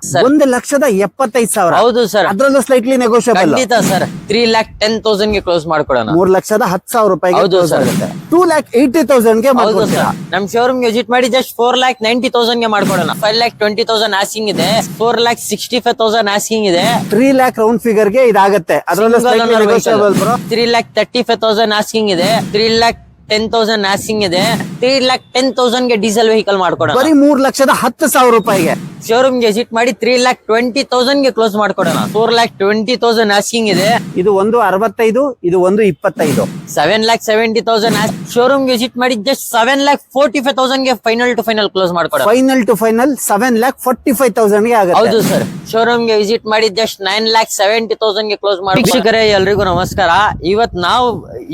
1,75,000. ಹೌದು ಸರ್, ಅದ್ರಲ್ಲೂ slightly negotiable. ಖಂಡಿತ ಸರ್. 3,10,000 ಗೆ ಕ್ಲೋಸ್ ಮಾಡ್ಕೊಡೋಣ. 3,10,000 ಹೌದು ಸರ್. 2,80,000 ಗೆ ಹೌದು ಸರ್. ನಮ್ ಶೋರೂಮ್ ವಿಸಿಟ್ ಮಾಡಿ ಜಸ್ಟ್ 4,90,000 ಗೆ ಮಾಡ್ಕೊಡೋಣ. 5,20,000 ಆಸ್ಕಿಂಗ್ ಇದೆ, 4,65,000 ಆಸ್ಕಿಂಗ್ ಇದೆ. 3 lakh ರೌಂಡ್ ಫಿಗರ್ ಗೆ ಇದಾಗತ್ತೆ. ಅದ್ರಲ್ಲೂ ಸ್ಲೈಟ್ಲಿ ನೆಗೋಷಿಯಬಲ್ ಬ್ರೋ. 3,35,000 ಆಸ್ಕಿಂಗ್ ಇದೆ, 3,10,000 ಆಸ್ಕಿಂಗ್ ಇದೆ. 3,10,000 ಗೆ ಡೀಸೆಲ್ ವೆಹಿಕಲ್ ಮಾಡ್ಕೊಡೋಣ. ಬರೀ 3,10,000 ರೂಪಾಯಿಗೆ ಶೋರೂಮ್ ಗೆ ವಿಸಿಟ್ ಮಾಡಿ 3,20,000 ಗೆ ಕ್ಲೋಸ್ ಮಾಡ್ಕೊಡೋಣ. 4,20,000 ಆಸ್ಕಿಂಗ್ ಇದೆ. ಇದು 1,65,000, ಇದು 1,25,000. 7,70,000 ಶೋರೂಮ್ ಗೆ ವಿಸಿಟ್ ಮಾಡಿ ಜಸ್ಟ್ 7,45,000 ಗೆ ಫೈನಲ್ ಟು ಫೈನಲ್ ಕ್ಲೋಸ್ ಮಾಡ್ಕೊಡೋಣ. ಫೈನಲ್ ಟು ಫೈನಲ್ 7,45,000 ಗೆ ಆಗುತ್ತೆ. ಹೌದು ಸರ್. ಶೋರೂಮ್ ಗೆ ವಿಸಿಟ್ ಮಾಡಿ ಜಸ್ಟ್ 9,70,000 ಗೆ ಕ್ಲೋಸ್ ಮಾಡಿ. ವೀಕ್ಷಕರೇ ಎಲ್ರಿಗೂ ನಮಸ್ಕಾರ. ಇವತ್ ನಾವು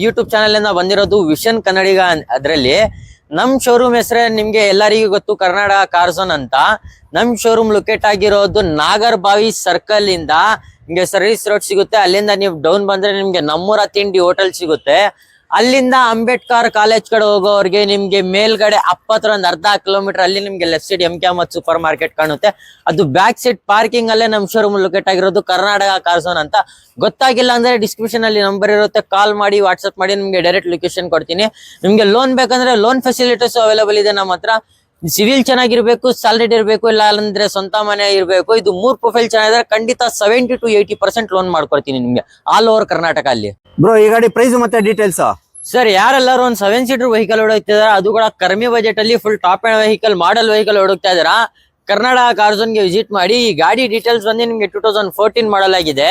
ಯೂಟ್ಯೂಬ್ ಚಾನೆಲ್ ಇಂದ ಬಂದಿರೋದು ವಿಷನ್ ಕನ್ನಡಿಗ. ಅದ್ರಲ್ಲಿ ನಮ್ ಶೋರೂಮ್ ಹೆಸರೇ ನಿಮ್ಗೆ ಎಲ್ಲರಿಗೂ ಗೊತ್ತು, ಕರ್ನಾಟಕ ಕಾರ್ಝೋನ್ ಅಂತ. ನಮ್ ಶೋರೂಮ್ ಲೊಕೇಟ್ ಆಗಿರೋದು ನಾಗರಬಾವಿ ಸರ್ಕಲ್ ಇಂದ ನಿಮ್ಗೆ ಸರ್ವಿಸ್ ರೋಡ್ ಸಿಗುತ್ತೆ. ಅಲ್ಲಿಂದ ನೀವು ಡೌನ್ ಬಂದ್ರೆ ನಿಮ್ಗೆ ನಮ್ಮೂರ ತಿಂಡಿ ಹೋಟೆಲ್ ಸಿಗುತ್ತೆ. ಅಲ್ಲಿಂದ ಅಂಬೇಡ್ಕರ್ ಕಾಲೇಜ್ ಕಡೆ ಹೋಗೋರ್ಗೆ ನಿಮ್ಗೆ ಮೇಲ್ಗಡೆ ಒಂದು ಅರ್ಧ ಕಿಲೋಮೀಟರ್ ಅಲ್ಲಿ ನಿಮ್ಗೆ ಲೆಫ್ಟ್ ಸೈಡ್ MK ಮತ್ತು ಸೂಪರ್ ಮಾರ್ಕೆಟ್ ಕಾಣುತ್ತೆ. ಅದು ಬ್ಯಾಕ್ ಸೈಡ್ ಪಾರ್ಕಿಂಗ್ ಅಲ್ಲೇ ನಮ್ ಶೋರೂಮ್ ಲೊಕೇಟ್ ಆಗಿರೋದು ಕರ್ನಾಟಕ ಕಾರ್ಝೋನ್ ಅಂತ. ಗೊತ್ತಾಗಿಲ್ಲ ಅಂದ್ರೆ ಡಿಸ್ಕ್ರಿಪ್ಷನ್ ಅಲ್ಲಿ ನಂಬರ್ ಇರುತ್ತೆ, ಕಾಲ್ ಮಾಡಿ ವಾಟ್ಸ್ಆಪ್ ಮಾಡಿ ನಿಮ್ಗೆ ಡೈರೆಕ್ಟ್ ಲೊಕೇಶನ್ ಕೊಡ್ತೀನಿ. ನಿಮ್ಗೆ ಲೋನ್ ಬೇಕಂದ್ರೆ ಲೋನ್ ಫೆಸಿಲಿಟೀಸ್ ಅವೈಲೇಬಲ್ ಇದೆ ನಮ್ಮ ಹತ್ರ. ಸಿವಿಲ್ ಚೆನ್ನಾಗಿರ್ಬೇಕು, ಸ್ಯಾಲರಿ ಇರಬೇಕು, ಇಲ್ಲ ಅಂದ್ರೆ ಸ್ವಂತ ಮನೆ ಇರಬೇಕು. ಇದು 3 ಪ್ರೊಫೈಲ್ ಚೆನ್ನಾಗಿದ್ರೆ ಖಂಡಿತ 70 to 80% ಲೋನ್ ಮಾಡ್ಕೊಡ್ತೀನಿ ನಿಮ್ಗೆ ಆಲ್ ಓವರ್ ಕರ್ನಾಟಕ ಅಲ್ಲಿ. ಬ್ರೋ ಈ ಗಾಡಿ ಪ್ರೈಸ್ ಮತ್ತೆ ಡೀಟೇಲ್ಸ್ ಸರ್, ಯಾರೆಲ್ಲರೂ ಒಂದು 7 ಸೀಟರ್ ವೆಹಿಕಲ್ ಹುಡುಕ್ತಿದಾರೆ, ಅದು ಕೂಡ ಕಡಿಮೆ ಬಜೆಟ್ ಅಲ್ಲಿ full top end vehicle model vehicle ಹುಡುಕ್ತಾ ಇದಾರ, ಕರ್ನಾಟಕ ಕಾರ್ಝೋನ್ ಗೆ ವಿಸಿಟ್ ಮಾಡಿ. ಈ ಗಾಡಿ ಡೀಟೇಲ್ಸ್ ಬಂದು ನಿಮ್ಗೆ 2014 ಮಾಡಲ್ ಆಗಿದೆ,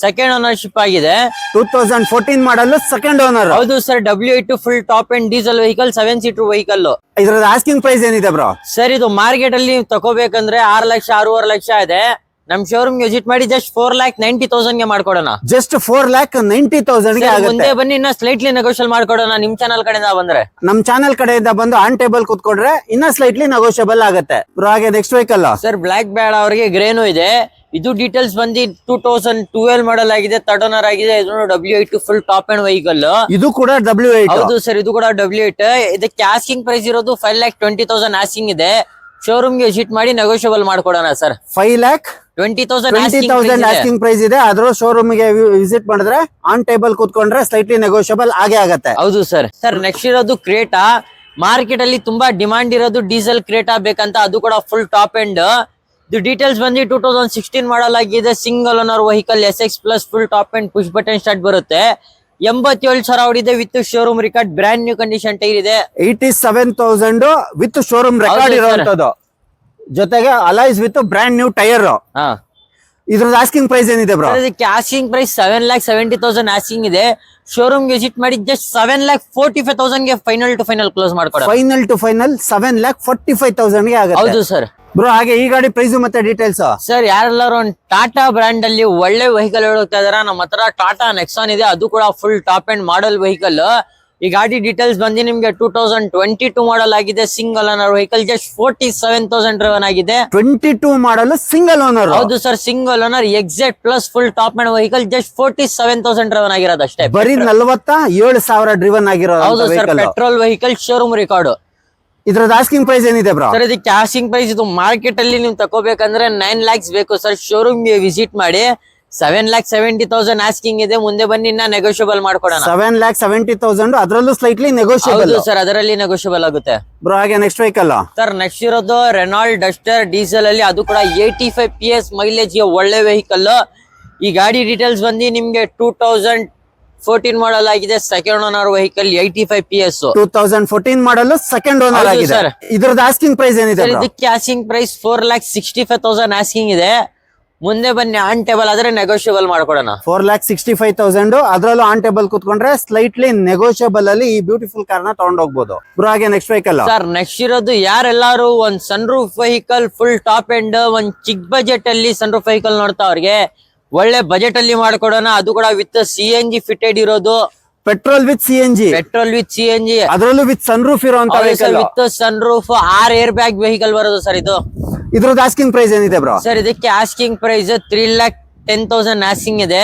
ಸೆಕೆಂಡ್ ಓನರ್ಶಿಪ್ ಆಗಿದೆ. 2014 ಮಾಡಲ್, ಸೆಕೆಂಡ್ ಓನರ್. ಹೌದು sir. W8 full top end diesel vehicle, 7 seater vehicle. ಇದ್ರದ್ದು ಆಸ್ಕಿಂಗ್ ಪ್ರೈಸ್ ಏನಿದೆ ಬ್ರೋ? ಸರ್, ಇದು ಮಾರ್ಕೆಟ್ ಅಲ್ಲಿ ತಗೋಬೇಕಂದ್ರೆ 6 ಲಕ್ಷ 6.5 ಲಕ್ಷ ಇದೆ. ನಮ್ ಶೋರೂಮ್ ವಿಸಿಟ್ ಮಾಡಿ ಜಸ್ಟ್ 4,90,000 ಗೆ ಮಾಡ್ಕೊಡೋಣ. ಜಸ್ಟ್ 4,90,000 ಗೆ ಆಗುತ್ತೆ. ಮುಂದೆ ಬನ್ನಿ, ಇನ್ನ ಸ್ಲೈಟ್ಲಿ ನೆಗೋಷಿಯಲ್ ಮಾಡ್ಕೊಡೋಣ. ನಿಮ್ ಚಾನಲ್ ಕಡೆಯಿಂದ ಬಂದ್ರೆ, ನಮ್ ಚಾನಲ್ ಕಡೆಯಿಂದ ಬಂದು ಆನ್ ಟೇಬಲ್ ಕೂತ್ಕೊಂಡ್ರೆ ಇನ್ನ ಸ್ಲೈಟ್ಲಿ ನೆಗೋಷಿಯಬಲ್ ಆಗುತ್ತೆ ಬ್ರೋ. ಹಾಗೆ ನೆಕ್ಸ್ಟ್ ವೆಹಿಕಲ್ ಸರ್, ಬ್ಲಾಕ್ ಬೇಡ ಅವರಿಗೆ ಗ್ರೇನು ಇದೆ. ಇದು ಡೀಟೇಲ್ಸ್ ಬಂದು 2012 ಮಾಡಲ್ ಆಗಿದೆ, ಥರ್ಡ್ ಓನರ್ ಆಗಿದೆ. ಇದು W8 full top end vehicle. ಇದು ಕೂಡ W8. ಹೌದು ಸರ್, ಇದು ಕೂಡ W8. ಇದಕ್ಕೆ ಆಸ್ಕಿಂಗ್ ಪ್ರೈಸ್ ಇರೋದು 5,20,000 ಆಸ್ಕಿಂಗ್ ಇದೆ. ಶೋರೂಮ್ ಗೆ ವಿಸಿಟ್ ಮಾಡಿ ನೆಗೋಷಿಯಬಲ್ ಮಾಡ್ಕೊಡೋಣ ಸರ್. 5,20,000 ಆಸ್ಕಿಂಗ್ ಪ್ರೈಸ್ ಇದೆ. ಆದ್ರೂ ಶೋರೂಮ್ ಗೆ ವಿಸಿಟ್ ಮಾಡಿದ್ರೆ ಆನ್ ಟೇಬಲ್ ಕೂತ್ಕೊಂಡ್ರೆ ಸ್ಲೈಟ್ಲಿ ನೆಗೋಷಿಯಬಲ್ ಆಗೇ ಆಗತ್ತೆ. ಹೌದು ಸರ್. ಸರ್, ನೆಕ್ಸ್ಟ್ ಇರೋದು ಕ್ರೇಟಾ. ಮಾರ್ಕೆಟ್ ಅಲ್ಲಿ ತುಂಬಾ ಡಿಮಾಂಡ್ ಇರೋದು ಡೀಸೆಲ್ ಕ್ರೇಟಾ ಬೇಕಂತ, ಅದು ಕೂಡ ಫುಲ್ ಟಾಪ್ ಎಂಡ್. ಇದು ಡೀಟೇಲ್ಸ್ ಬಂದು 2016 ಮಾಡಲ್ ಆಗಿದೆ, single owner vehicle, SX plus full top end, push button start ಬರುತ್ತೆ. 87,000 ಹೊಡಿದೆ with showroom record, brand new condition tyre ಇದೆ. 87,000 ವಿತ್ ಶೋರೂಮ್ ರೆಕಾರ್ಡ್ ಇರುವಂತದ್ದು, ಜೊತೆಗೆ alloys with brand new tyre. ಇದ್ರದ್ದು asking price ಏನಿದೆ ಬ್ರೋ? ಇದಕ್ಕೆ ಆಸ್ಕಿಂಗ್ ಪ್ರೈಸ್ 7,70,000 ಆಸ್ಕಿಂಗ್ ಇದೆ. Showroom visit ಮಾಡಿ ಜಸ್ಟ್ 7,45,000 ಗೆ ಫೈನಲ್ ಟು ಫೈನಲ್ ಕ್ಲೋಸ್ ಮಾಡ್ಕೊಡೋಣ. ಫೈನಲ್ ಟು ಫೈನಲ್ 7,45,000 ಗೆ ಆಗುತ್ತೆ. ಹೌದು ಸರ್. ಬ್ರೋ ಹಾಗೆ ಈ ಗಾಡಿ ಪ್ರೈಸ್ ಮತ್ತೆ ಡೀಟೇಲ್ಸ್? ಸರ್, ಯಾರೆಲ್ಲರೂ ಒಂದು ಟಾಟಾ ಬ್ರ್ಯಾಂಡ್ ಅಲ್ಲಿ ಒಳ್ಳೆ ವೆಹಿಕಲ್ ಹುಡುಕ್ತಾ ಇದಾರ, ನಮ್ಮ ಹತ್ರ ಟಾಟಾ ನೆಕ್ಸಾನ್ ಇದೆ, ಅದು ಕೂಡ full top end model vehicle. ಈ ಗಾಡಿ ಡೀಟೇಲ್ಸ್ ಬಂದು ನಿಮ್ಗೆ 2022 ಮಾಡಲ್ ಆಗಿದೆ, single owner vehicle, just 47,000 driven ಆಗಿದೆ. 22 ಮಾಡಲ್ ಸಿಂಗಲ್ ಓನರ್. ಹೌದು sir, single owner, exact plus full top end vehicle, just 47,000 driven ಆಗಿರೋದು ಅಷ್ಟೇ. ಬರೀ 47,000 ಡ್ರಿವನ್ ಆಗಿರೋ. ಹೌದು sir, petrol vehicle, showroom record. ಇದ್ರದ್ದು ಆಸ್ಕಿಂಗ್ ಪ್ರೈಸ್ ಏನಿದೆ ಬ್ರೋ? ಸರ್, ಇದಕ್ಕೆ ಆಸ್ಕಿಂಗ್ ಪ್ರೈಸ್ ಇದು ಮಾರ್ಕೆಟ್ ಅಲ್ಲಿ ನೀವು ತಗೋಬೇಕಂದ್ರೆ 9 lakhs ಬೇಕು ಸರ್. ಶೋರೂಮ್ ಗೆ ವಿಸಿಟ್ ಮಾಡಿ 7,70,000 ಆಸ್ಕಿಂಗ್ ಇದೆ. ಮುಂದೆ ಬನ್ನಿ, ಇನ್ನ ನೆಗೋಷಿಯಬಲ್ ಮಾಡ್ಕೊಡೋಣ. 7,70,000, ಅದರಲ್ಲೂ ಸ್ಲೈಟ್ಲಿ ನೆಗೋಷಿಯಬಲ್. ಹೌದು ಸರ್, ಅದರಲ್ಲಿ ನೆಗೋಷಿಯಬಲ್ ಆಗುತ್ತೆ ಬ್ರೋ. ಹಾಗೆ ನೆಕ್ಸ್ಟ್ ವೆಹಿಕಲ್ ಸರ್, ನೆಕ್ಸ್ಟ್ ಇರೋದು ರೆನಾಲ್ಡ್ ಡಸ್ಟರ್ ಡೀಸೆಲ್ ಅಲ್ಲಿ, ಅದು ಕೂಡ 85 PS ಮೈಲೇಜ್ ಗೆ ಒಳ್ಳೆ ವೆಹಿಕಲ್. ಈ ಗಾಡಿ ಡೀಟೇಲ್ಸ್ ಬಂದು ನಿಮ್ಗೆ 2014 ಮಾಡಲ್ ಆಗಿದೆ, ಸೆಕೆಂಡ್ ಓನರ್ ವೆಹಿಕಲ್, 85 PS. 2014 ಮಾಡಲ್, ಸೆಕೆಂಡ್ ಓನರ್ ಆಗಿದೆ. ಇದ್ರದ್ದು ಆಸ್ಕಿಂಗ್ ಪ್ರೈಸ್ ಏನಿದೆ? ಇದಕ್ಕೆ ಆಸ್ಕಿಂಗ್ ಪ್ರೈಸ್ 4,65,000 ಆಸ್ಕಿಂಗ್ ಇದೆ. ಮುಂದೆ ಬನ್ನಿ, ಆನ್ ಟೇಬಲ್ ಆದ್ರೆ ನೆಗೋಷಿಯಬಲ್ ಮಾಡ್ಕೊಡೋಣ. 4,65,000, ಅದ್ರಲ್ಲೂ ಆನ್ ಟೇಬಲ್ ಕೂತ್ಕೊಂಡ್ರೆ ಸ್ಲೈಟ್ಲಿ ನೆಗೋಷಿಯಬಲ್ ಅಲ್ಲಿ ಈ ಬ್ಯೂಟಿಫುಲ್ ಕಾರ್ ನ ತಗೊಂಡ್ ಹೋಗ್ಬೋದು ಬ್ರೋ. ಹಾಗೆ ನೆಕ್ಸ್ಟ್ ವೆಹಿಕಲ್ ಸರ್, ನೆಕ್ಸ್ಟ್ ಇರೋದು ಯಾರೆಲ್ಲಾರು ಒಂದ್ sun roof vehicle, full top end, ಒಂದ್ ಚಿಕ್ಕ ಬಜೆಟ್ ಅಲ್ಲಿ ಸನ್ ರೂಫ್ ವೆಹಿಕಲ್ ನೋಡ್ತಾ ಅವ್ರಿಗೆ ಒಳ್ಳೆ ಬಜೆಟ್ ಅಲ್ಲಿ ಮಾಡ್ಕೊಡೋಣ. ಅದು ಕೂಡ ವಿತ್ CNG ಫಿಟೆಡ್ ಇರೋದು, ಪೆಟ್ರೋಲ್ ವಿತ್ CNG, ಅದರಲ್ಲೂ ವಿತ್ ಸನ್ ರೂಫ್ ಇರುವಂತ with sun roof, 6 air bag vehicle ಬರೋದು ಸರ್ ಇದು. ಇದ್ರದ್ದು ಆಸ್ಕಿಂಗ್ ಪ್ರೈಸ್ ಏನಿದೆ ಬ್ರೋ? ಸರ್, ಇದಕ್ಕೆ ಆಸ್ಕಿಂಗ್ ಪ್ರೈಸ್ 3,10,000 ಆಸ್ಕಿಂಗ್ ಇದೆ.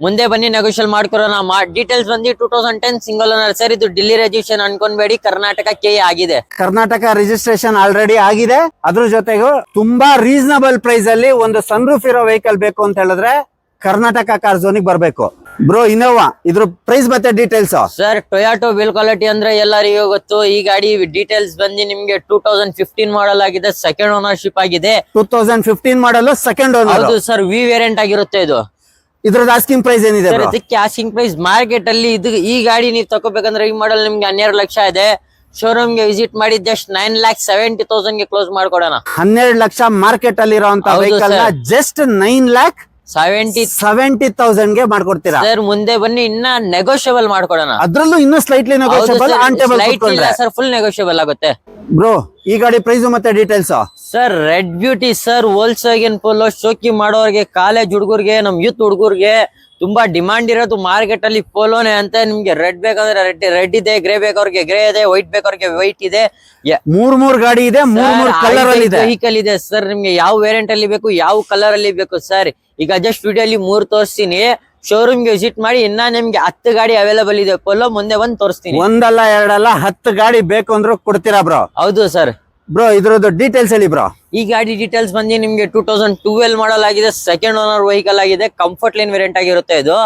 ಮುಂದೆ ಬನ್ನಿ ನೆಗೋಷಿಯಲ್ ಮಾಡ್ಕೊರೋಣ. ಡೀಟೇಲ್ಸ್ ಬಂದು 2010 ಸಿಂಗಲ್ ಓನರ್ ಸರ್. ಇದು ಡೆಲ್ಲಿ ರಿಜಿಸ್ಟ್ರೇಷನ್ ಅನ್ಕೊಂಡ್ಬೇಡಿ, ಕರ್ನಾಟಕ ಕೆ ಆಗಿದೆ. ಕರ್ನಾಟಕ ರಿಜಿಸ್ಟ್ರೇಷನ್ ಆಲ್ರೆಡಿ ಆಗಿದೆ. ಅದ್ರ ಜೊತೆಗೂ ತುಂಬಾ ರೀಸನಬಲ್ ಪ್ರೈಸ್ ಅಲ್ಲಿ ಒಂದು ಸನ್ರೂಫ್ ಇರೋ ವೆಹಿಕಲ್ ಬೇಕು ಅಂತ ಹೇಳಿದ್ರೆ ಕರ್ನಾಟಕ ಕಾರ್ ಝೋನಿಗೆ ಬರ್ಬೇಕು. ಬ್ರೋ ಇನೋವಾ, ಇದ್ರ ಪ್ರೈಸ್ ಮತ್ತೆ ಡೀಟೇಲ್ಸ್. ಸರ್ ಟೊಯಾಟೋ ಬಿಲ್ ಕ್ವಾಲಿಟಿ ಅಂದ್ರೆ ಎಲ್ಲರಿಗೂ ಗೊತ್ತು. ಈ ಗಾಡಿ ಡೀಟೇಲ್ಸ್ ಬಂದು ನಿಮ್ಗೆ 2015 ಮಾಡಲ್ ಆಗಿದೆ, ಸೆಕೆಂಡ್ ಓನರ್ಶಿಪ್ ಆಗಿದೆ. 2015 ಮಾಡಲ್ ಸೆಕೆಂಡ್ ಓನರ್. ಹೌದು ಸರ್, ವಿ ವೇರಿಯಂಟ್ ಆಗಿರುತ್ತೆ ಇದು. ಇದ್ರದ್ದು ಆಸ್ಕಿಂಗ್ ಪ್ರೈಸ್ ಏನಿದೆ? ಸರ್ ಇದಕ್ಕೆ ಆಸ್ಕಿಂಗ್ ಪ್ರೈಸ್ ಮಾರ್ಕೆಟ್ ಅಲ್ಲಿ ಈ ಗಾಡಿ ನೀವು ತಗೋಬೇಕಂದ್ರೆ ಈ ಮಾಡಲ್ ನಿಮ್ಗೆ 12 ಲಕ್ಷ ಇದೆ. ಶೋರೂಮ್ ಗೆ ವಿಸಿಟ್ ಮಾಡಿ ಜಸ್ಟ್ 9,70,000 ಗೆ ಕ್ಲೋಸ್ ಮಾಡ್ಕೊಡೋಣ. 12 ಲಕ್ಷ ಮಾರ್ಕೆಟ್ ಅಲ್ಲಿ ಇರುವಂತ ವೆಹಿಕಲ್ ನ ಜಸ್ಟ್ 9,70,000 ಗೆ ಮಾಡ್ಕೊಡ್ತೀರಾ ಸರ್. ಮುಂದೆ ಬನ್ನಿ, ಇನ್ನ ನೆಗೋಷಿಯಬಲ್ ಮಾಡ್ಕೊಡೋಣ. ಅದ್ರಲ್ಲೂ ಇನ್ನೂ slightly negotiable, on table sir full negotiable ಆಗುತ್ತೆ. ಬ್ರೋ ಈ ಗಾಡಿ ಪ್ರೈಸ್ ಮತ್ತೆ details. Sir red beauty sir, Volkswagen Polo. ಶೋಕಿ ಮಾಡೋರ್ಗೆ, ಕಾಲೇಜ್ ಹುಡುಗರ್ಗೆ, ನಮ್ ಯೂತ್ ಹುಡುಗರ್ಗೆ ತುಂಬಾ ಡಿಮಾಂಡ್ ಇರೋದು ಮಾರ್ಕೆಟ್ ಅಲ್ಲಿ ಪೋಲೋನೆ ಅಂತ. ನಿಮ್ಗೆ ರೆಡ್ ಬೇಕಂದ್ರೆ ರೆಡ್ ಇದೆ, ಗ್ರೇ ಬೇಕವ್ರಿಗೆ ಗ್ರೇ ಇದೆ, ವೈಟ್ ಬೇಕವ್ರಿಗೆ ವೈಟ್ ಇದೆ. ಮೂರ್ ಗಾಡಿ ಇದೆ, ಮೂರ್ ಕಲರ್ ಅಲ್ಲಿ ಇದೆ. ವೆಹಿಕಲ್ ಇದೆ ಸರ್. ನಿಮ್ಗೆ ಯಾವ ವೇರಿಯಂಟ್ ಅಲ್ಲಿ ಬೇಕು, ಯಾವ ಕಲರ್ ಅಲ್ಲಿ ಬೇಕು ಸರ್. ಈಗ ಜಸ್ಟ್ ವಿಡಿಯೋ ಅಲ್ಲಿ 3 ತೋರಿಸ್ತೀನಿ. ಶೋರೂಮ್ ಗೆ ವಿಸಿಟ್ ಮಾಡಿ. ಇನ್ನ ನಿಮ್ಗೆ 10 ಗಾಡಿ ಅವೈಲೇಬಲ್ ಇದೆ ಪೋಲೋ. ಮುಂದೆ ಬಂದು ತೋರಿಸ್ತೀನಿ. ಒಂದಲ್ಲ ಎರಡಲ್ಲ 10 ಗಾಡಿ ಬೇಕು ಅಂದ್ರೂ ಕೊಡ್ತೀರಾ ಬ್ರೋ? ಹೌದು ಸರ್. ಬ್ರೋ ಇದ್ರದ್ದು ಡೀಟೇಲ್ಸ್ ಹೇಳಿ ಬ್ರೋ. ಈ ಗಾಡಿ ಡೀಟೇಲ್ಸ್ ಬಂದು ನಿಮ್ಗೆ 2012 ಮಾಡಲ್ ಆಗಿದೆ, ಸೆಕೆಂಡ್ ಓನರ್ ವೆಹಿಕಲ್ ಆಗಿದೆ, ಕಂಫರ್ಟ್ ಲೈನ್ ವೇರಿಯಂಟ್ ಆಗಿರುತ್ತೆ ಇದು.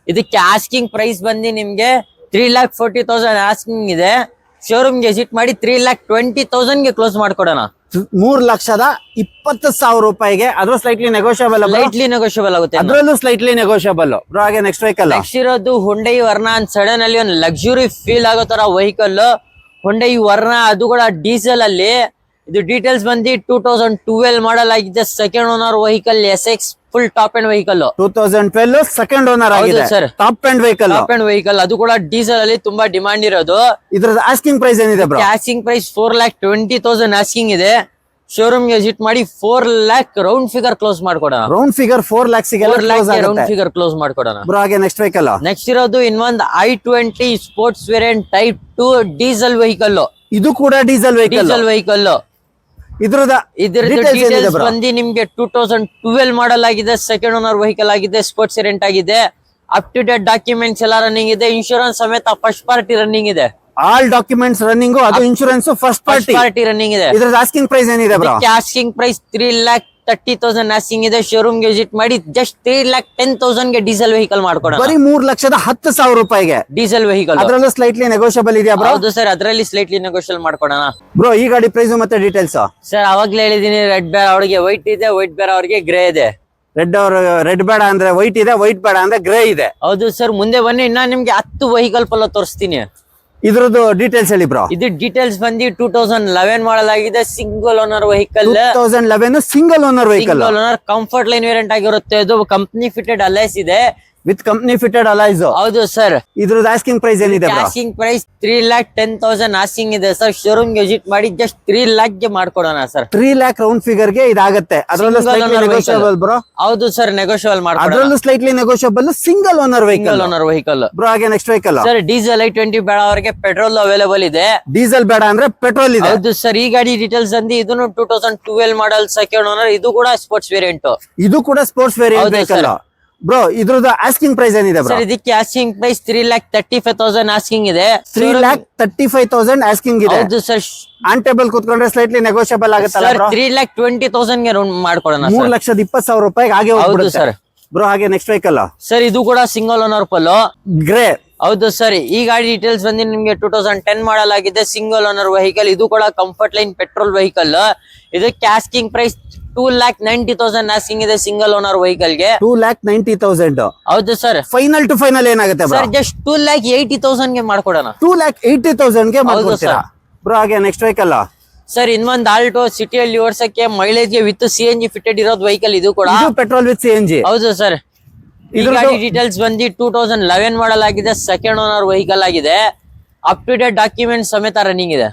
ಇದಕ್ಕೆ ಆಸ್ಕಿಂಗ್ ಪ್ರೈಸ್ ಬಂದು ನಿಮ್ಗೆ 3,40,000 ಆಸ್ಕಿಂಗ್ ಇದೆ. ಶೋರೂಮ್ ಗೆ ವಿಸಿಟ್ ಮಾಡಿ 3,20,000 ಗೆ ಕ್ಲೋಸ್ ಮಾಡ್ಕೊಡೋಣ. 3,20,000 ರೂಪಾಯಿಗೆ. ಅದ್ರ ಸ್ಲೈಟ್ಲಿ ನೆಗೋಷಿಯಬಲ್, ಆಗುತ್ತೆ. ಅದ್ರಲ್ಲೂ ಸ್ಲೈಟ್ಲಿ ನೆಗೋಷಿಯಬಲ್. ಬ್ರೋ ಹಾಗೆ ನೆಕ್ಸ್ಟ್ ವೆಹಿಕಲ್ ನೆಕ್ಸ್ಟ್ ಇರೋದು ಹುಂಡೈ ವರ್ನಾ. ಸಡನ್ ಅಲ್ಲಿ ಒಂದು ಲಕ್ಸುರಿ ಫೀಲ್ ಆಗೋ ತರ ವೆಹಿಕಲ್ ಹುಂಡೈ ವರ್ನಾ, ಅದು ಕೂಡ ಡೀಸೆಲ್ ಅಲ್ಲಿ. ಇದು ಡೀಟೇಲ್ಸ್ ಬಂದು 2012 ಮಾಡಲ್ ಆಗಿದೆ, second owner vehicle, SX full top end vehicle. 2012 second owner ಆಗಿದೆ ಸರ್. ಟಾಪ್ ಎಂಡ್ ವೆಹಿಕಲ್, ಅದು ಕೂಡ ಡೀಸೆಲ್ ಅಲ್ಲಿ ತುಂಬಾ ಡಿಮಾಂಡ್ ಇರೋದು. ಇದ್ರದ್ದು ಆಸ್ಕಿಂಗ್ ಪ್ರೈಸ್ ಏನಿದೆ ಬ್ರೋ? ಆಸ್ಕಿಂಗ್ ಪ್ರೈಸ್ 4,20,000 ಆಸ್ಕಿಂಗ್ ಇದೆ. ಶೋರೂಮ್ ಗೆ ವಿಸಿಟ್ ಮಾಡಿ 4 lakh ರೌಂಡ್ ಫಿಗರ್ ಕ್ಲೋಸ್ ಮಾಡ್ಕೊಡೋಣ. Round figure 4 lakhs round figure close ಮಾಡ್ಕೊಡೋಣ. ಬ್ರೋ ಹಾಗೆ ನೆಕ್ಸ್ಟ್ ವೆಹಿಕಲ್. ನೆಕ್ಸ್ಟ್ ಇರೋದು ಇನ್ನೊಂದು i20 sports variant type 2 diesel vehicle. ಇದು ಕೂಡ ಡೀಸೆಲ್ ವೆಹಿಕಲ್. ಇದ್ರದ ಡೀಟೇಲ್ಸ್ ಬಂದು ನಿಮ್ಗೆ 2012 ಮಾಡಲ್ ಆಗಿದೆ, ಸೆಕೆಂಡ್ ಓನರ್ ವೆಹಿಕಲ್ ಆಗಿದೆ, ಸ್ಪೋರ್ಟ್ಸ್ ವೇರಿಯಂಟ್ ಆಗಿದೆ. ಅಪ್ ಟು ಡೇಟ್ ಡಾಕ್ಯುಮೆಂಟ್ಸ್ ಎಲ್ಲ ರನ್ನಿಂಗ್ ಇದೆ. ಇನ್ಶೂರೆನ್ಸ್ ಸಮೇತ ಫಸ್ಟ್ ಪಾರ್ಟಿ ರನ್ನಿಂಗ್ ಇದೆ. ಆಲ್ ಡಾಕ್ಯುಮೆಂಟ್ಸ್ ರನ್ನಿಂಗ್, ಅದು ಇನ್ಶೂರೆನ್ಸ್ ಫಸ್ಟ್ ಪಾರ್ಟಿ ರನ್ನಿಂಗ್ ಇದೆ. ಇದ್ರದ್ದು ಆಸ್ಕಿಂಗ್ ಪ್ರೈಸ್ ಏನಿದೆ ಬ್ರೋ? ಆಸ್ಕಿಂಗ್ ಪ್ರೈಸ್ 3,30,000 ಆಸ್ಕಿಂಗ್ ಇದೆ. ಶೋರೂಮ್ ಗೆ ವಿಸಿಟ್ ಮಾಡಿ ಜಸ್ಟ್ 3,10,000 ಗೆ ಡೀಸೆಲ್ ವೆಹಿಕಲ್ ಮಾಡ್ಕೊಡೋಣ. ಬರೀ 3,10,000 ರೂಪಾಯಿಗೆ ಡೀಸೆಲ್ ವೆಹಿಕಲ್. ಅದ್ರಲ್ಲೂ ಸ್ಲೈಟ್ಲಿ ನೆಗೋಷಿಯಬಲ್ ಇದೆಯಾ ಬ್ರೋ? ಹೌದು ಸರ್, ಅದರಲ್ಲಿ ಸ್ಲೈಟ್ಲಿ ನೆಗೋಷಿಯಲ್ ಮಾಡ್ಕೊಡೋಣ. ಬ್ರೋ ಈ ಗಾಡಿ ಪ್ರೈಸ್ ಮತ್ತೆ ಡೀಟೇಲ್ಸ್. ಸರ್ ಅವಾಗ್ಲೇ ಹೇಳಿದೀನಿ, ರೆಡ್ ಬೇಡ ಅವ್ರಿಗೆ ವೈಟ್ ಇದೆ, ವೈಟ್ ಬೇಡ ಅವ್ರಿಗೆ ಗ್ರೇ ಇದೆ. ರೆಡ್ ಬೇಡ ಅಂದ್ರೆ ವೈಟ್ ಇದೆ, ವೈಟ್ ಬೇಡ ಅಂದ್ರೆ ಗ್ರೇ ಇದೆ. ಹೌದು ಸರ್. ಮುಂದೆ ಬನ್ನಿ, ಇನ್ನ ನಿಮ್ಗೆ 10 ವೆಹಿಕಲ್ ಪಲ್ಲ ತೋರಿಸ್ತೀನಿ. ಇದ್ರದ್ದು ಡೀಟೇಲ್ಸ್ ಹೇಳಿ ಬ್ರೋ. ಇದು ಡೀಟೇಲ್ಸ್ ಬಂದು 2011 ಮಾಡಲ್ ಆಗಿದೆ, single owner vehicle. 2011 single owner vehicle. Comfort line variant ಆಗಿರುತ್ತೆ. ಇದು ಕಂಪ್ನಿ ಫಿಟೆಡ್ ಅಲೈಸ್ ಇದೆ, ವಿತ್ ಕಂಪ್ನಿ ಫಿಟೆಡ್ ಅಲೈಸ್. ಹೌದು ಸರ್. ಇದ್ರದ್ದು ಆಸ್ಕಿಂಗ್ ಪ್ರೈಸ್ ಏನಿದೆ? ಆಸ್ಕಿಂಗ್ ಪ್ರೈಸ್ 3,10,000 ಆಸ್ಕಿಂಗ್ ಇದೆ ಸರ್. ಶೋರೂಮ್ ಗೆ ವಿಸಿಟ್ ಮಾಡಿ ಜಸ್ಟ್ 3 lakh ಗೆ ಮಾಡ್ಕೊಡೋಣ ಸರ್. 3 lakh ರೌಂಡ್ ಫಿಗರ್ ಗೆ ಇದಾಗುತ್ತೆ. ಅದ್ರಲ್ಲೂ ಸ್ಲೈಟ್ಲಿ ನೆಗೋಷಿಯಬಲ್ ಬ್ರೋ. ಹೌದು ಸರ್, ನೆಗೋಷಿಯಬಲ್ ಮಾಡ್ಕೊಡೋಣ. ಅದ್ರಲ್ಲೂ slightly negotiable, single owner vehicle. Bro ಹಾಗೆ next vehicle. Sir diesel i20 ಬೇಡ ಅವರಿಗೆ ಪೆಟ್ರೋಲ್ ಅವೈಲೇಬಲ್ ಇದೆ. ಡೀಸೆಲ್ ಬೇಡ ಅಂದ್ರೆ ಪೆಟ್ರೋಲ್ ಇದೆ. ಹೌದು ಸರ್. ಈ ಗಾಡಿ ಡೀಟೇಲ್ಸ್ ಅಂದಿ ಇದನ್ನು 2012 ಮಾಡಲ್, ಸೆಕೆಂಡ್ ಓನರ್. ಇದು ಕೂಡ ಸ್ಪೋರ್ಟ್ಸ್ ವೇರಿಯಂಟ್. ಇದು ಕೂಡ ಸ್ಪೋರ್ಟ್ಸ್ ವೇರಿಯಂಟ್ ವೆಹಿಕಲ್. ಬ್ರೋ ಇದ್ರದ್ದು ಆಸ್ಕಿಂಗ್ ಪ್ರೈಸ್ ಏನಿದೆ ಬ್ರೋ? ಸರ್ ಇದಕ್ಕೆ ಆಸ್ಕಿಂಗ್ ಪ್ರೈಸ್ 3,35,000 ಆಸ್ಕಿಂಗ್ ಇದೆ. 3,35,000 ಆಸ್ಕಿಂಗ್ ಇದೆ. ಹೌದು ಸರ್. ಆನ್ ಟೇಬಲ್ ಕೂತ್ಕೊಂಡ್ರೆ ಸ್ಲೈಟ್ಲಿ ನೆಗೋಷಿಯಬಲ್ ಆಗುತ್ತಲ್ಲ ಬ್ರೋ? 3,20,000 ಗೆ ರೌಂಡ್ ಮಾಡ್ಕೊಡೋಣ. 3,20,000 ರೂಪಾಯಿಗೆ ಹಾಗೆ ಹೋಗ್ಬಿಡುತ್ತೆ ಸರ್. ಬ್ರೋ ಹಾಗೆ ನೆಕ್ಸ್ಟ್ ವೆಹಿಕಲ್. ಸರ್ ಇದು ಕೂಡ ಸಿಂಗಲ್ ಓನರ್ ಪಲ್ಲೋ, ಗ್ರೇ. ಹೌದು ಸರ್. ಈ ಗಾಡಿ ಡೀಟೇಲ್ಸ್ ಬಂದು ನಿಮ್ಗೆ 2010 ಮಾಡಲ್ ಆಗಿದೆ, ಸಿಂಗಲ್ ಓನರ್ ವೆಹಿಕಲ್. ಇದು ಕೂಡ ಕಂಫರ್ಟ್ ಲೈನ್ ಪೆಟ್ರೋಲ್ ವೆಹಿಕಲ್. ಇದಕ್ಕೆ ಆಸ್ಕಿಂಗ್ ಪ್ರೈಸ್ 2,90,000 ಆಸ್ಕಿಂಗ್ ಇದೆ, ಸಿಂಗಲ್ ಓನರ್ ವೆಹಿಕಲ್ ಗೆ. 2,90,000. ಹೌದು ಸರ್. ಫೈನಲ್ ಟು ಫೈನಲ್ ಏನಾಗುತ್ತೆ ಸರ್? ಜಸ್ಟ್ 2,80,000 ಗೆ ಮಾಡ್ಕೊಡೋಣ. 2,80,000 ಗೆ ಮಾಡ್ಕೊಡ್ತೀರಾ ಬ್ರೋ? ಹಾಗೆ ನೆಕ್ಸ್ಟ್ ವೆಹಿಕಲ್. ಸರ್ ಇನ್ನೊಂದು ಆಲ್ಟೋ ಸಿಟಿಯಲ್ಲಿ ಓಡಿಸಕ್ಕೆ ಮೈಲೇಜ್ ಗೆ ವಿತ್ CNG ಫಿಟೆಡ್ ಇರೋದು ವೆಹಿಕಲ್. ಇದು ಕೂಡ ಪೆಟ್ರೋಲ್ ವಿತ್ CNG. ಹೌದು ಸರ್. ಈ ಗಾಡಿ ಡೀಟೇಲ್ಸ್ ಬಂದು 2011 ಮಾಡಲ್ ಆಗಿದೆ, ಸೆಕೆಂಡ್ ಓನರ್ ವೆಹಿಕಲ್ ಆಗಿದೆ. ಅಪ್ ಟು ಡೇಟ್ ಡಾಕ್ಯುಮೆಂಟ್ ಸಮೇತ ರನ್ನಿಂಗ್ ಇದೆ.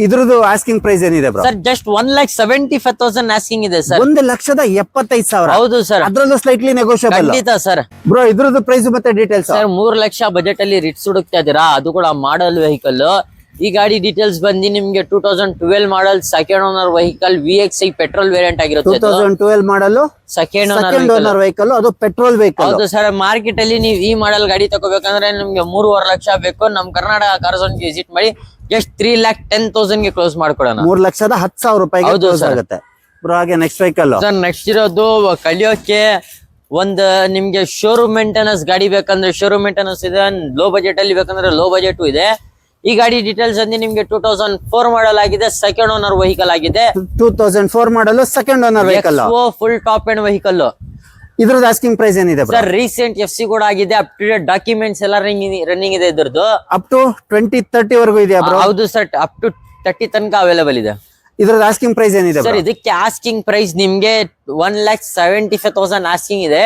ಇದ್ರದ್ದು ಆಸ್ಕಿಂಗ್ ಪ್ರೈಸ್ ಏನಿದೆ ಬ್ರೋ? ಸರ್ ಜಸ್ಟ್ 1,75,000 ಆಸ್ಕಿಂಗ್ ಇದೆ ಸರ್. 1,75,000. ಹೌದು ಸರ್. ಅದ್ರಲ್ಲೂ ಸ್ಲೈಟ್ಲಿ ನೆಗೋಷಿಯಬಲ್. ಖಂಡಿತ ಸರ್. ಬ್ರೋ ಇದ್ರದ್ದು ಪ್ರೈಸ್ ಮತ್ತೆ ಡೀಟೇಲ್ಸ್. ಸರ್ 3 ಲಕ್ಷ ಬಜೆಟ್ ಅಲ್ಲಿ ರಿಟ್ಸ್ ಹುಡುಕ್ತಾ ಇದೀರಾ? ಅದು ಕೂಡ ಮಾಡಲ್ ವೆಹಿಕಲ್. ಈ ಗಾಡಿ ಡೀಟೇಲ್ಸ್ ಬಂದು ನಿಮ್ಗೆ 2012 model second owner vehicle VXI petrol variant ಆಗಿರುತ್ತೆ 2012 ಮಾಡಲು ಸೆಕೆಂಡ್ ಸೆಕೆಂಡ್ ಓನರ್ ವೆಹಿಕಲ್, ಅದು ಪೆಟ್ರೋಲ್ ವೆಹಿಕಲ್. ಹೌದು ಸರ್. ಮಾರ್ಕೆಟ್ ಅಲ್ಲಿ ನೀವು ಈ ಮಾಡಲ್ ಗಾಡಿ ತಗೋಬೇಕಂದ್ರೆ ನಿಮ್ಗೆ 3.5 ಲಕ್ಷ ಬೇಕು. ನಮ್ ಕರ್ನಾಟಕ ಕಾರ್ ಝೋನ್ ವಿಸಿಟ್ ಮಾಡಿ ಜಸ್ಟ್ 3,10,000 ಗೆ ಕ್ಲೋಸ್ ಮಾಡ್ಕೊಡೋಣ. 3,10,000 ರೂಪಾಯಿಗೆ ಹೌದು ಕ್ಲೋಸ್ sir. ಆಗುತ್ತೆ ಬ್ರೋ. ಹಾಗೆ ನೆಕ್ಸ್ಟ್ ವೆಹಿಕಲ್ ಸರ್ ನೆಕ್ಸ್ಟ್ ಇರೋದು ಕಲಿಯೋಕೆ ಒಂದ್ ನಿಮ್ಗೆ ಶೋರೂಮ್ ಮೇಂಟೆನೆನ್ಸ್ ಗಾಡಿ ಬೇಕಂದ್ರೆ ಶೋರೂಮ್ ಮೇಂಟೆನೆನ್ಸ್ ಇದೆ. ಲೋ ಬಜೆಟ್ ಅಲ್ಲಿ ಬೇಕಂದ್ರೆ ಲೋ ಬಜೆಟ್ ಇದೆ. ಈ ಗಾಡಿ ಡೀಟೇಲ್ಸ್ ಅಂದ್ರೆ ನಿಮ್ಗೆ 2004 ಮಾಡಲ್ ಆಗಿದೆ, ಸೆಕೆಂಡ್ ಓನರ್ ವೆಹಿಕಲ್ ಆಗಿದೆ. 2004 ಮಾಡಲು second owner vehicle, full top end vehicle. ಇದ್ರದ್ದು ಆಸ್ಕಿಂಗ್ ಪ್ರೈಸ್ ಏನಿದೆ ಬ್ರೋ? ಸರ್ ರೀಸೆಂಟ್ FC ಕೂಡ ಆಗಿದೆ. ಅಪ್ ಟು ಡೇಟ್ ಡಾಕ್ಯುಮೆಂಟ್ಸ್ ಎಲ್ಲ ರನ್ನಿಂಗ್ ಇದೆ ಇದ್ರದ್ದು. ಅಪ್ ಟು 2030 ವರೆಗೂ ಇದೆಯಾ ಬ್ರೋ? ಹೌದು ಸರ್, ಅಪ್ ಟು 30 ತನಕ ಅವೈಲೇಬಲ್ ಇದೆ. ಇದ್ರದ್ದು ಆಸ್ಕಿಂಗ್ ಪ್ರೈಸ್ ಏನಿದೆ ಸರ್ ಬ್ರೋ? ಇದಕ್ಕೆ ಆಸ್ಕಿಂಗ್ ಪ್ರೈಸ್ ನಿಮ್ಗೆ 1,75,000 ಆಸ್ಕಿಂಗ್ ಇದೆ.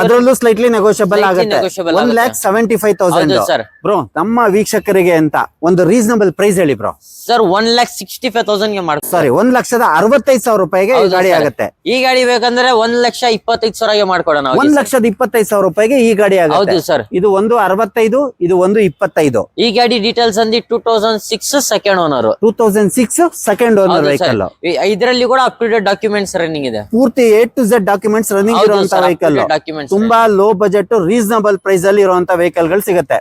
ಅದರಲ್ಲೂ ಸ್ಲೈಟ್ಲಿ ನೆಗೋಷಿಯಬಲ್ ಆಗುತ್ತೆ. negotiable 1,75,000 ಹೌದು sir. ಬ್ರೋ. ನಮ್ಮ ವೀಕ್ಷಕರಿಗೆ ಅಂತ ಒಂದು ರೀಸನಬಲ್ ಪ್ರೈಸ್ ಹೇಳಿ ಬ್ರೋ. ಸರ್ 1,65,000 ಗೆ ಮಾಡ್ತಾರೆ. ಸಾರಿ, 1,65,000 ರೂಪಾಯಿಗೆ ಈ ಗಾಡಿ ಆಗುತ್ತೆ. ಈ ಗಾಡಿ ಬೇಕಂದ್ರೆ 1,25,000 ಮಾಡ್ಕೊಡೋಣ. 1,25,000 ರೂಪಾಯಿಗೆ ಈ ಗಾಡಿ ಆಗುತ್ತೆ. ಹೌದು ಸರ್. ಇದು 165, ಇದು 125. ಈ ಗಾಡಿ ಡೀಟೇಲ್ಸ್ ಅಂದಿ 2006 second owner. 2006 second owner vehicle. ಇದರಲ್ಲಿ ಕೂಡ up to date documents running ಇದೆ. ಪೂರ್ತಿ A to Z documents running ಇರುವಂತ ವೆಹಿಕಲ್. ಡಾಕ್ಯುಮೆಂಟ್ಸ್ ತುಂಬಾ ಲೋ ಬಜೆಟ್ ರೀಸನಬಲ್ ಪ್ರೈಸ್ ಅಲ್ಲಿ ಇರುವಂತ ವೆಹಿಕಲ್ ಗಳು ಸಿಗುತ್ತೆ.